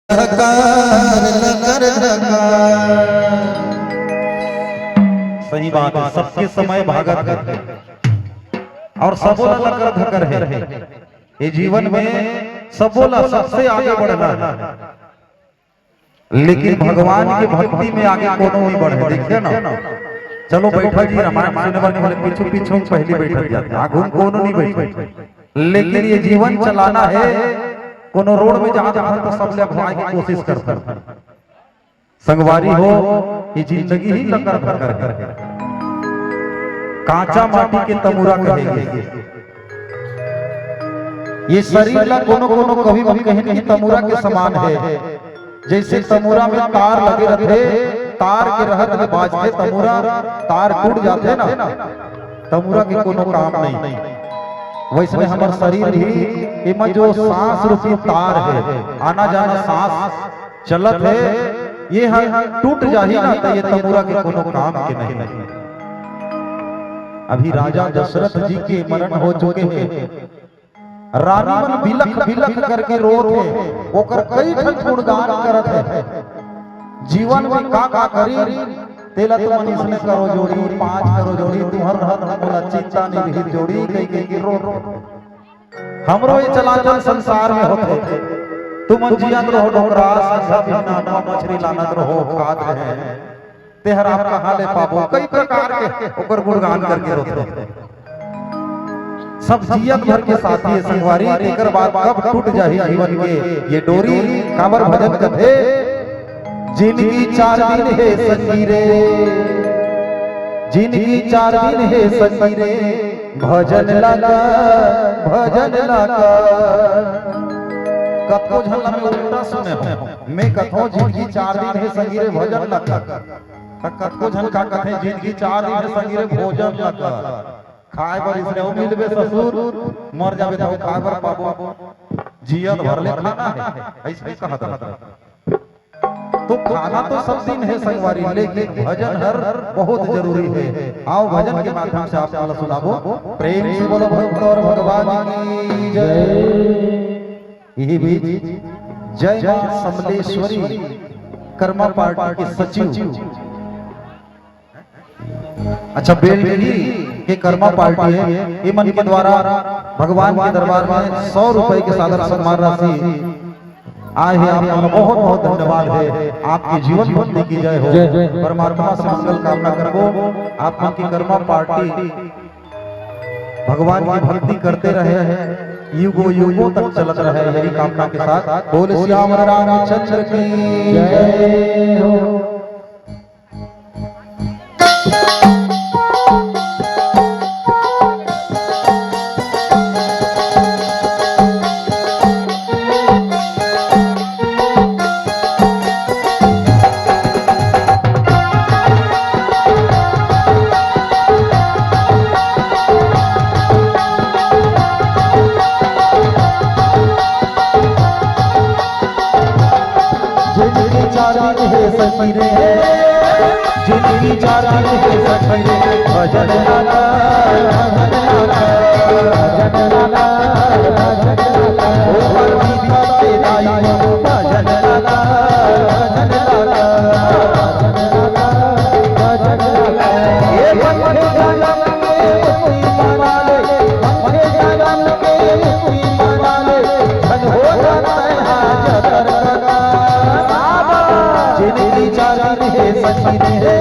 सही बात है, सबके समय भागत है और सबोला लकर धकर है। ये जीवन में सबोला सबसे आगे बढ़ना है, लेकिन भगवान की भक्ति में आगे कोनो नहीं बढ़े। देखिए ना, चलो बैठा जी, रामायण सुनने वाले पीछू पीछू पहली बैठ जाते, आगू कोनो नहीं बैठे। लेकिन ये जीवन चलाना है, कोनो रोड में जहां जहां तो सब लोग भाई की कोशिश करते हैं। संगवारी हो, ये जिंदगी ही लकर धकर है। कांचा माटी के तमुरा कहेंगे ये शरीर ला कोनो कोनो कभी भी कहेंगे कि तमुरा के समान है। जैसे तमुरा में तार लगे रहते, तार के रहत में बाजते तमुरा, तार टूट जाते ना, तमुरा के कोनो काम नहीं। वैसे हमार शरीर भी इमा जो सांस रूपी तार है, आना जाना सांस चलत है, ये टूट जाही ना तो ये तमुरा के कोनो काम के नहीं। अभी राजा दशरथ जी के मरण हो चुके हैं, रानी मन बिलख बिलख करके रोत है, ओकर कई ठन गुणगान करत है। जीवन में का करी तेला तो मन इसने करो जोड़ी, 5 करो जोड़ी, तुहर रहत बोला चिंता नहीं रही जोड़ी, कई कई रो हमरो ये चलाचल संसार में होते। तुम जियात रहो डोकरा, संसा बिना ना मछली लानत रहो खात रहे, तेहर आप कहां ले पाबो, कई प्रकार के ओकर गुणगान करके रोते। सब जियत भर के साथी है संगवारी, एकर बाद कब टूट जाही जीवन के ये डोरी। कांवर भजन कथे, जिंदगी 4 दिन है संगी रे, जिंदगी 4 दिन है संगी रे, भजन लगा भजन लगा। कतो झल्ला में उल्टा सुने हो, मैं कथो जिंदगी 4 दिन है संगी रे भजन लगा, कतो झन का कथे जिंदगी 4 दिन है संगी रे भोजन लगा। खाए बर इसने ओ मिलबे ससुर, मर जाबे तो खाए बर पाबो, जियत भर ले खाना है, ऐसे ही कहत रहता। तो खाना तो सब दिन है संगवारी, लेकिन भजन हर बहुत जरूरी है। आओ भजन के माध्यम से आप सुनाबो, प्रेम से बोलो भक्त और भगवान की जय। यही बीच जय मां समलेश्वरी कर्मा पार्टी के सचिव, अच्छा बेलडी के कर्मा पार्टी है, ये मन के द्वारा भगवान के दरबार में 100 रुपए के सादर सम्मान राशि आए हैं। आपका बहुत बहुत धन्यवाद है, आपके जीवन बंदी की जय हो, परमात्मा से मंगल कामना करो। आप मन की कर्मा पार्टी भगवान की भक्ति करते रहे हैं, युगों युगों तक चलत रहे, यही कामना के साथ बोले श्याम रामचंद्र की जय हो। जिंदगी 4 दिन है सखी रे, भजन लगा भजन लगा भजन लगा भजन लगा, ऊपर बीता तेरा भजन लगा भजन लगा भजन लगा। ये पंखे जन्म के कोई मना ले, पंखे जन्म के कोई मना ले, धन हो जाता है हाजर लगा। जिंदगी 4 दिन है सखी रे,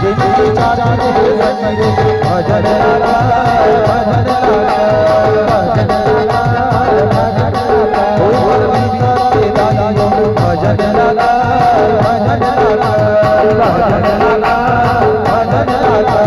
जिंदगी 4 दिन है सखी रे, भजन लगा भजन लगा भजन लगा भजन लगा, ऊपर बीता तेरा भजन लगा भजन लगा भजन लगा भजन लगा।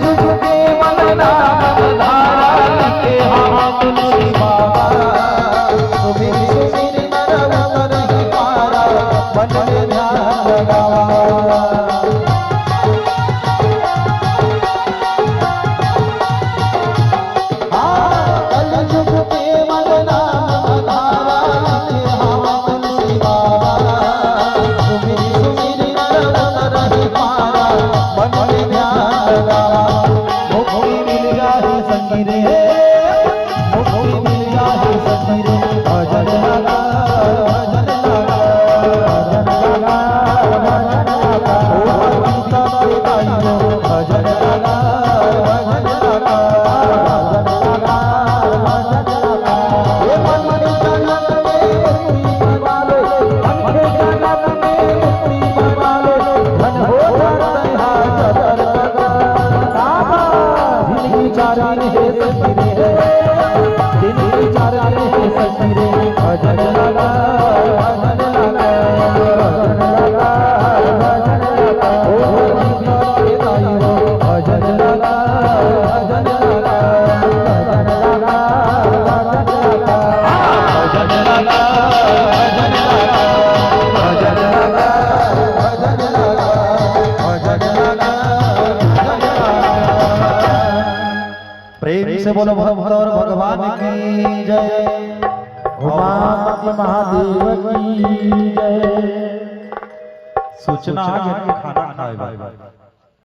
जुग केवल नाम धारा लिखे हम तुलसी बाबा सुमिर सुमिर नर उतर पारा मन में ध्यान लगावा प्रेम से बोलो भक्त और भगवान की जय। उमापति महादेव की जय। सूचना खाना खाए